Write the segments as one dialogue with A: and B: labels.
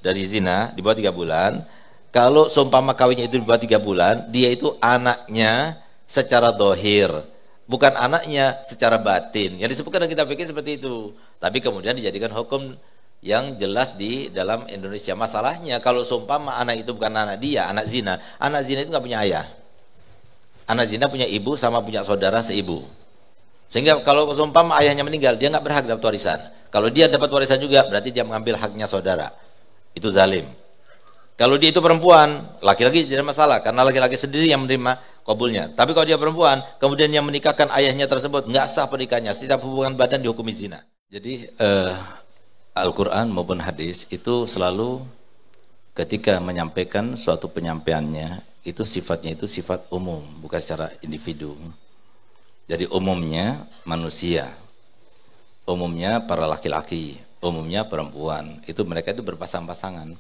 A: dari zina di bawah 3 bulan, kalau seumpama kawinnya itu di bawah 3 bulan, dia itu anaknya secara dohir, bukan anaknya secara batin. Yang disebutkan dalam kitab fikih seperti itu. Tapi kemudian dijadikan hukum yang jelas di dalam Indonesia. Masalahnya kalau seumpama anak itu bukan anak dia, anak zina itu nggak punya ayah. Anak zina punya ibu sama punya saudara seibu. Sehingga kalau seumpama ayahnya meninggal, dia nggak berhak dapat warisan. Kalau dia dapat warisan juga, berarti dia mengambil haknya saudara. Itu zalim. Kalau dia itu perempuan, laki-laki tidak masalah, karena laki-laki sendiri yang menerima kabulnya. Tapi kalau dia perempuan, kemudian yang menikahkan ayahnya tersebut, nggak sah pernikahannya. Setiap hubungan badan dihukumi zina. Jadi Al-Quran maupun hadis itu selalu ketika menyampaikan suatu penyampaiannya, itu sifatnya itu sifat umum, bukan secara individu. Jadi umumnya manusia, umumnya para laki-laki, umumnya perempuan, itu mereka itu berpasang-pasangan.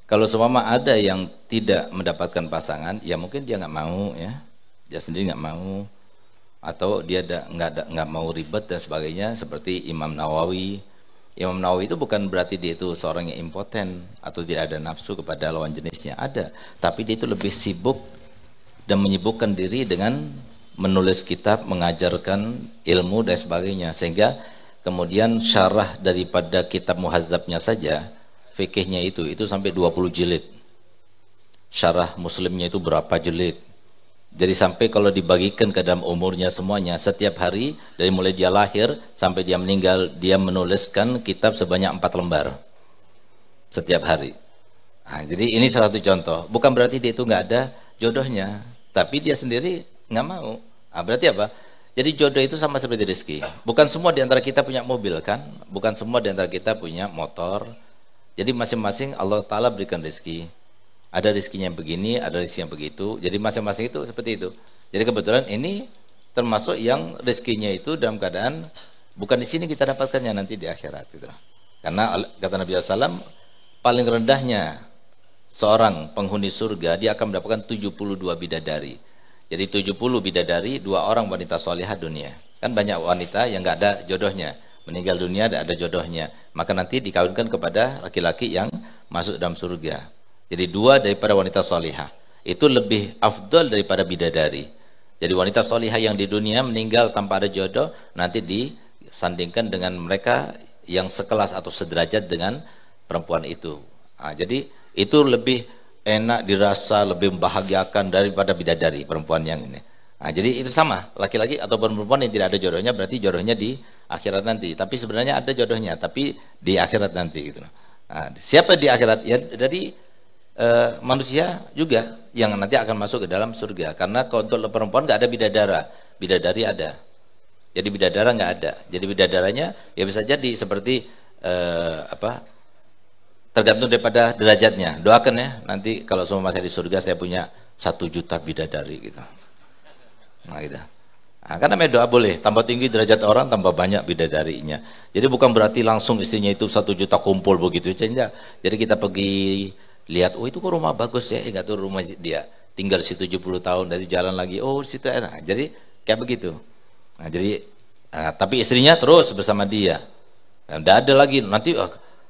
A: Kalau seumpama ada yang tidak mendapatkan pasangan, ya mungkin dia nggak mau, ya, dia sendiri nggak mau, atau dia nggak mau ribet dan sebagainya. Seperti Imam Nawawi. Imam Nawawi itu bukan berarti dia itu seorang yang impoten atau tidak ada nafsu kepada lawan jenisnya, ada, tapi dia itu lebih sibuk dan menyibukkan diri dengan menulis kitab, mengajarkan ilmu dan sebagainya, sehingga kemudian syarah daripada kitab muhazzabnya saja, fikihnya itu sampai 20 jilid. Syarah muslimnya itu berapa jilid. Jadi sampai kalau dibagikan ke dalam umurnya semuanya, setiap hari dari mulai dia lahir sampai dia meninggal, dia menuliskan kitab sebanyak 4 lembar setiap hari. Nah, jadi ini salah satu contoh. Bukan berarti dia itu nggak ada jodohnya, tapi dia sendiri nggak mau. Nah, berarti apa? Jadi jodoh itu sama seperti rezeki. Bukan semua di antara kita punya mobil, kan? Bukan semua di antara kita punya motor. Jadi masing-masing Allah Ta'ala berikan rezeki. Ada rezekinya yang begini, ada rezeki yang begitu. Jadi masing-masing itu seperti itu. Jadi kebetulan ini termasuk yang rezekinya itu dalam keadaan bukan di sini kita dapatkannya, nanti di akhirat gitu. Karena kata Nabi SAW, paling rendahnya seorang penghuni surga, dia akan mendapatkan 72 bidadari. Jadi 70 bidadari, 2 orang wanita solihah dunia. Kan banyak wanita yang nggak ada jodohnya, meninggal dunia ada jodohnya, maka nanti dikawinkan kepada laki-laki yang masuk dalam surga. Jadi 2 daripada wanita solihah itu lebih afdal daripada bidadari. Jadi wanita solihah yang di dunia meninggal tanpa ada jodoh, nanti disandingkan dengan mereka yang sekelas atau sederajat dengan perempuan itu. Nah, jadi itu lebih enak dirasa, lebih membahagiakan daripada bidadari perempuan yang ini. Nah, jadi itu sama, laki-laki atau perempuan yang tidak ada jodohnya, berarti jodohnya di akhirat nanti. Tapi sebenarnya ada jodohnya, tapi di akhirat nanti gitu. Nah, siapa di akhirat? Ya dari manusia juga yang nanti akan masuk ke dalam surga. Karena kalau untuk perempuan nggak ada bidadari ada. Jadi bidadara nggak ada. Jadi bidadaranya ya bisa jadi seperti tergantung daripada derajatnya. Doakan ya, nanti kalau semua masih di surga saya punya 1 juta bidadari gitu. Nah gitu. Nah, karena doa boleh, tambah tinggi derajat orang, tambah banyak bidadarinya. Jadi bukan berarti langsung istrinya itu 1 juta kumpul begitu. Jadi kita pergi lihat, oh itu kok rumah bagus ya, enggak tuh rumah dia. Tinggal di situ 70 tahun, dari jalan lagi, oh situ enak. Jadi kayak begitu. Nah, jadi tapi istrinya terus bersama dia. Enggak ada lagi, nanti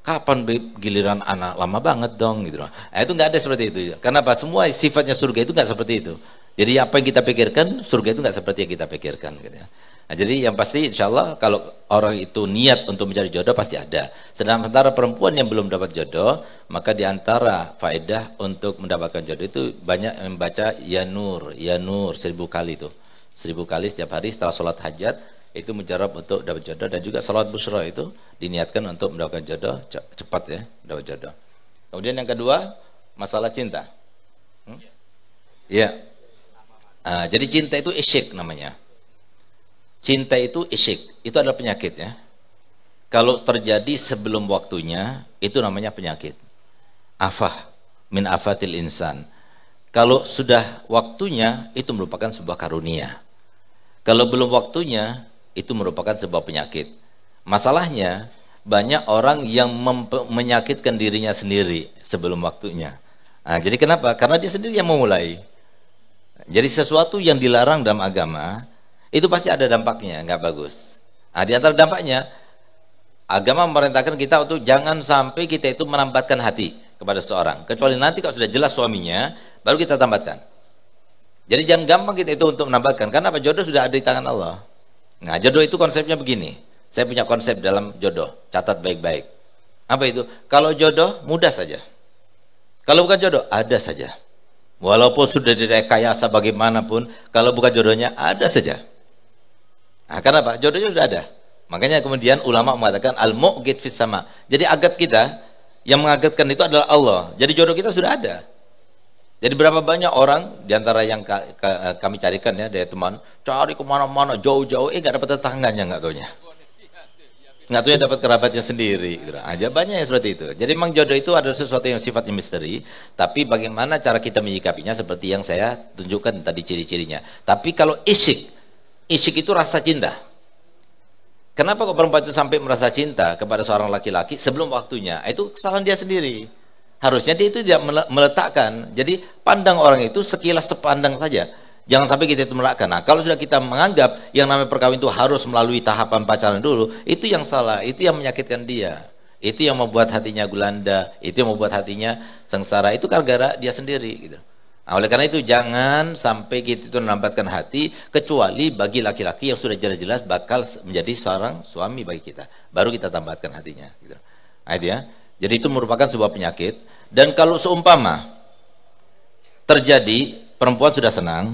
A: kapan giliran anak, lama banget dong gitu. Nah, itu enggak ada seperti itu. Karena apa? Semua sifatnya surga itu enggak seperti itu. Jadi apa yang kita pikirkan, surga itu enggak seperti yang kita pikirkan gitu ya. Nah, jadi yang pasti insya Allah kalau orang itu niat untuk mencari jodoh pasti ada. Sedangkan antara perempuan yang belum dapat jodoh, maka diantara faedah untuk mendapatkan jodoh itu banyak membaca ya nur 1000 kali itu. 1000 kali setiap hari setelah sholat hajat itu menjarab untuk dapat jodoh, dan juga salat busyra itu diniatkan untuk mendapatkan jodoh cepat ya, dapat jodoh. Kemudian yang kedua masalah cinta. Ya. Jadi cinta itu isyik namanya. Cinta itu isyik, itu adalah penyakit ya. Kalau terjadi sebelum waktunya, itu namanya penyakit. Afah, min afatil insan. Kalau sudah waktunya, itu merupakan sebuah karunia. Kalau belum waktunya, itu merupakan sebuah penyakit. Masalahnya, banyak orang yang menyakitkan dirinya sendiri sebelum waktunya. Nah, jadi kenapa? Karena dia sendiri yang memulai. Jadi sesuatu yang dilarang dalam agama, itu pasti ada dampaknya, nggak bagus. Nah, di antara dampaknya, Agama memerintahkan kita untuk jangan sampai kita itu menambatkan hati kepada seseorang, kecuali nanti kalau sudah jelas suaminya, baru kita tambatkan. Jadi jangan gampang kita itu untuk menambatkan, karena apa? Jodoh sudah ada di tangan Allah. Nah, jodoh itu konsepnya begini. Saya punya konsep dalam jodoh, catat baik-baik. Apa itu? Kalau jodoh, mudah saja. Kalau bukan jodoh, ada saja. Walaupun sudah direkayasa bagaimanapun, kalau bukan jodohnya, ada saja. Nah, karena apa? Jodohnya sudah ada. Makanya kemudian ulama mengatakan al-mu'gid fis sama. Jadi agat kita, yang mengagetkan itu adalah Allah. Jadi jodoh kita sudah ada. Jadi berapa banyak orang diantara yang kami carikan ya dari teman, cari kemana-mana jauh-jauh, nggak dapat tetangganya, nggak taunya, nggak taunya dapat kerabatnya sendiri. Gitu. Aja banyak yang seperti itu. Jadi memang jodoh itu adalah sesuatu yang sifatnya misteri, tapi bagaimana cara kita menyikapinya seperti yang saya tunjukkan tadi ciri-cirinya. Tapi kalau isyik itu rasa cinta. Kenapa kok perempuan itu sampai merasa cinta kepada seorang laki-laki sebelum waktunya? Itu kesalahan dia sendiri. Harusnya dia itu tidak meletakkan. Jadi pandang orang itu sekilas sepandang saja. Jangan sampai kita itu meletakkan. Nah, kalau sudah kita menganggap yang namanya perkawinan itu harus melalui tahapan pacaran dulu, itu yang salah, itu yang menyakitkan dia. Itu yang membuat hatinya gulanda, itu yang membuat hatinya sengsara. Itu gara-gara dia sendiri gitu. Nah, oleh karena itu jangan sampai kita itu menambatkan hati, kecuali bagi laki-laki yang sudah jelas-jelas bakal menjadi seorang suami bagi kita. Baru kita tambahkan hatinya gitu. Nah, itu ya. Jadi itu merupakan sebuah penyakit. Dan kalau seumpama terjadi perempuan sudah senang,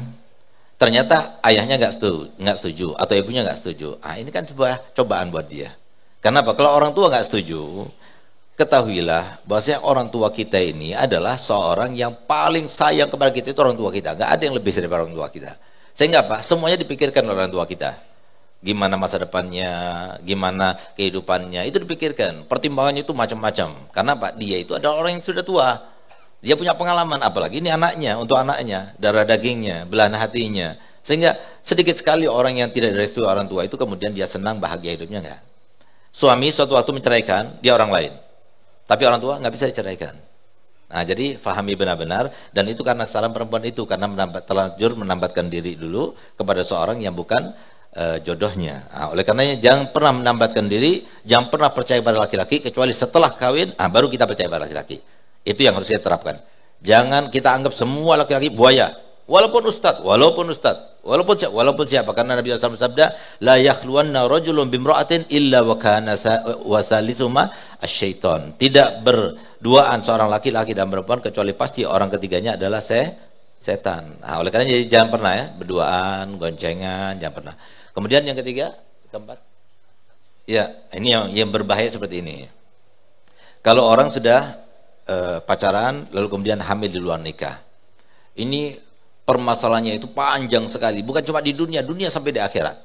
A: ternyata ayahnya nggak setuju atau ibunya nggak setuju. Ini kan sebuah cobaan buat dia. Kenapa? Kalau orang tua nggak setuju, ketahuilah bahwasanya orang tua kita ini adalah seorang yang paling sayang kepada kita, itu orang tua kita. Nggak ada yang lebih daripada orang tua kita. Sehingga apa? Semuanya dipikirkan oleh orang tua kita. Gimana masa depannya, gimana kehidupannya, itu dipikirkan. Pertimbangannya itu macam-macam. Karena Pak, dia itu adalah orang yang sudah tua. Dia punya pengalaman, apalagi ini anaknya, untuk anaknya, darah dagingnya, belahan hatinya. Sehingga sedikit sekali orang yang tidak direstui orang tua itu kemudian dia senang, bahagia hidupnya, enggak. Suami suatu waktu menceraikan, dia orang lain. Tapi orang tua nggak bisa diceraikan. Nah, jadi fahami benar-benar, dan itu karena kesalahan perempuan itu, karena terlanjur menambatkan diri dulu kepada seorang yang bukan jodohnya. Oleh karenanya jangan pernah menambatkan diri, jangan pernah percaya pada laki-laki kecuali setelah kawin, baru kita percaya pada laki-laki. Itu yang harus kita terapkan. Jangan kita anggap semua laki-laki buaya, walaupun siapa, karena Nabi SAW bersabda, la yakhluwanna rajulun bimra'atin illa wa kana wasalitsuma asyaiton. Tidak berduaan seorang laki-laki dan perempuan kecuali pasti orang ketiganya adalah setan. Oleh karena jadi jangan pernah ya berduaan, goncengan, jangan pernah. Kemudian yang ketiga, keempat. Ya, ini yang berbahaya seperti ini. Kalau orang sudah pacaran lalu kemudian hamil di luar nikah. Ini permasalahannya itu panjang sekali, bukan cuma di dunia sampai di akhirat.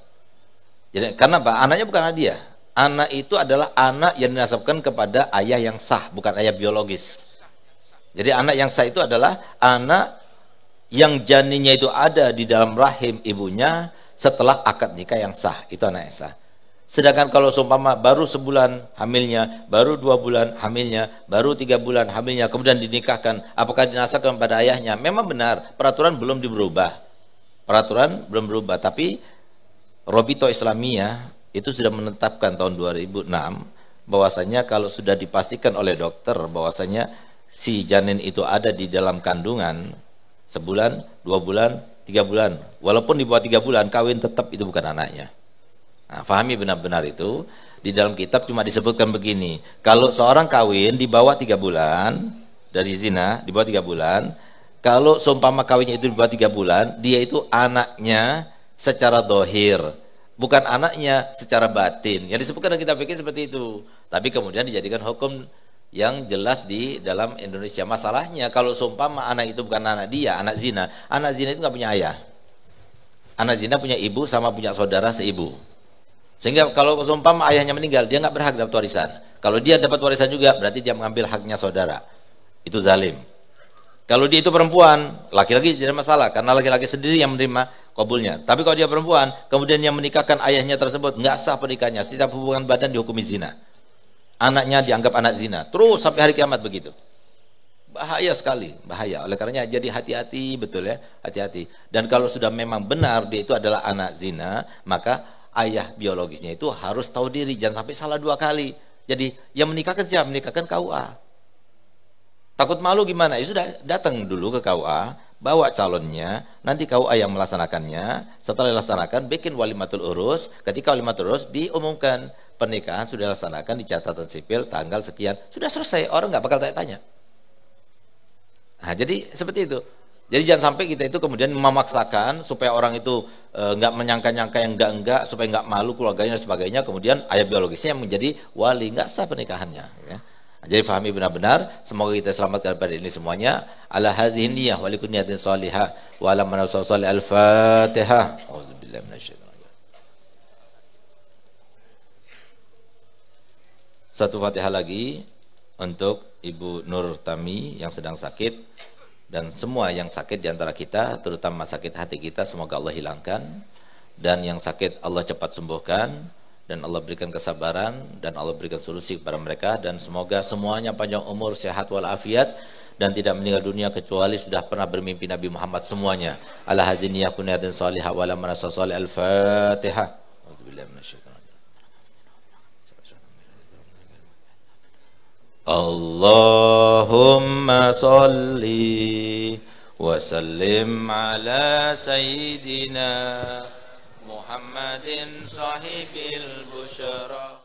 A: Jadi karena apa? Anaknya bukan anak dia. Anak itu adalah anak yang dinasabkan kepada ayah yang sah, bukan ayah biologis. Jadi anak yang sah itu adalah anak yang janinnya itu ada di dalam rahim ibunya setelah akad nikah yang sah, itu anak yang sah. Sedangkan kalau seumpama baru sebulan hamilnya, baru 2 bulan hamilnya, baru 3 bulan hamilnya, kemudian dinikahkan, apakah dinasabkan pada ayahnya? Memang benar, peraturan belum berubah. Tapi Robito Islamiyah itu sudah menetapkan tahun 2006 bahwasanya kalau sudah dipastikan oleh dokter bahwasanya si janin itu ada di dalam kandungan sebulan, 2 bulan, 3 bulan, walaupun di bawah 3 bulan kawin, tetap itu bukan anaknya. Nah, fahami benar-benar itu. Di dalam kitab cuma disebutkan begini, kalau seorang kawin di bawah 3 bulan dari zina, di bawah 3 bulan, kalau seumpama kawinnya itu di bawah 3 bulan, dia itu anaknya secara dohir, bukan anaknya secara batin. Yang disebutkan dalam kitab fikih seperti itu, tapi kemudian dijadikan hukum yang jelas di dalam Indonesia. Masalahnya kalau seumpama anak itu bukan anak dia, anak zina itu nggak punya ayah. Anak zina punya ibu sama punya saudara seibu. Sehingga kalau seumpama ayahnya meninggal, dia nggak berhak dapat warisan. Kalau dia dapat warisan juga, berarti dia mengambil haknya saudara. Itu zalim. Kalau dia itu perempuan, laki-laki tidak masalah, karena laki-laki sendiri yang menerima kabulnya. Tapi kalau dia perempuan, kemudian yang menikahkan ayahnya tersebut, nggak sah pernikahannya. Setiap hubungan badan dihukumi zina. Anaknya dianggap anak zina, terus sampai hari kiamat begitu. Bahaya sekali, bahaya. Oleh karenanya jadi hati-hati, betul ya, hati-hati. Dan kalau sudah memang benar dia itu adalah anak zina, maka ayah biologisnya itu harus tahu diri, jangan sampai salah 2 kali. Jadi yang menikahkan siapa? Menikahkan KUA. Takut malu gimana? Ya sudah, datang dulu ke KUA, bawa calonnya, nanti KUA yang melaksanakannya. Setelah dilaksanakan, bikin walimatul urus. Ketika walimatul urus diumumkan pernikahan sudah dilaksanakan di catatan sipil tanggal sekian, sudah selesai, orang nggak bakal tanya-tanya. Nah, jadi seperti itu. Jadi jangan sampai kita itu kemudian memaksakan supaya orang itu nggak menyangka-nyangka yang enggak, supaya nggak malu keluarganya dan sebagainya. Kemudian ayah biologisnya yang menjadi wali, nggak sah pernikahannya. Ya. Jadi fahami benar-benar. Semoga kita selamat daripada ini semuanya. Ala hazihi niyah wa likulli niyatin salihah wa ala man sallallahu al-Fatihah. A'udzubillahi minasyaitonir rajim. Satu Fatihah lagi untuk Ibu Nur Tami yang sedang sakit. Dan semua yang sakit di antara kita, terutama sakit hati kita, semoga Allah hilangkan. Dan yang sakit Allah cepat sembuhkan. Dan Allah berikan kesabaran. Dan Allah berikan solusi kepada mereka. Dan semoga semuanya panjang umur, sehat walafiat. Dan tidak meninggal dunia kecuali sudah pernah bermimpi Nabi Muhammad semuanya. Ala haziniyah kuniyatin salihah wa ala manasa salih al-Fatihah. Allahumma salli wa sallim ala sayyidina Muhammadin sahibil busyara.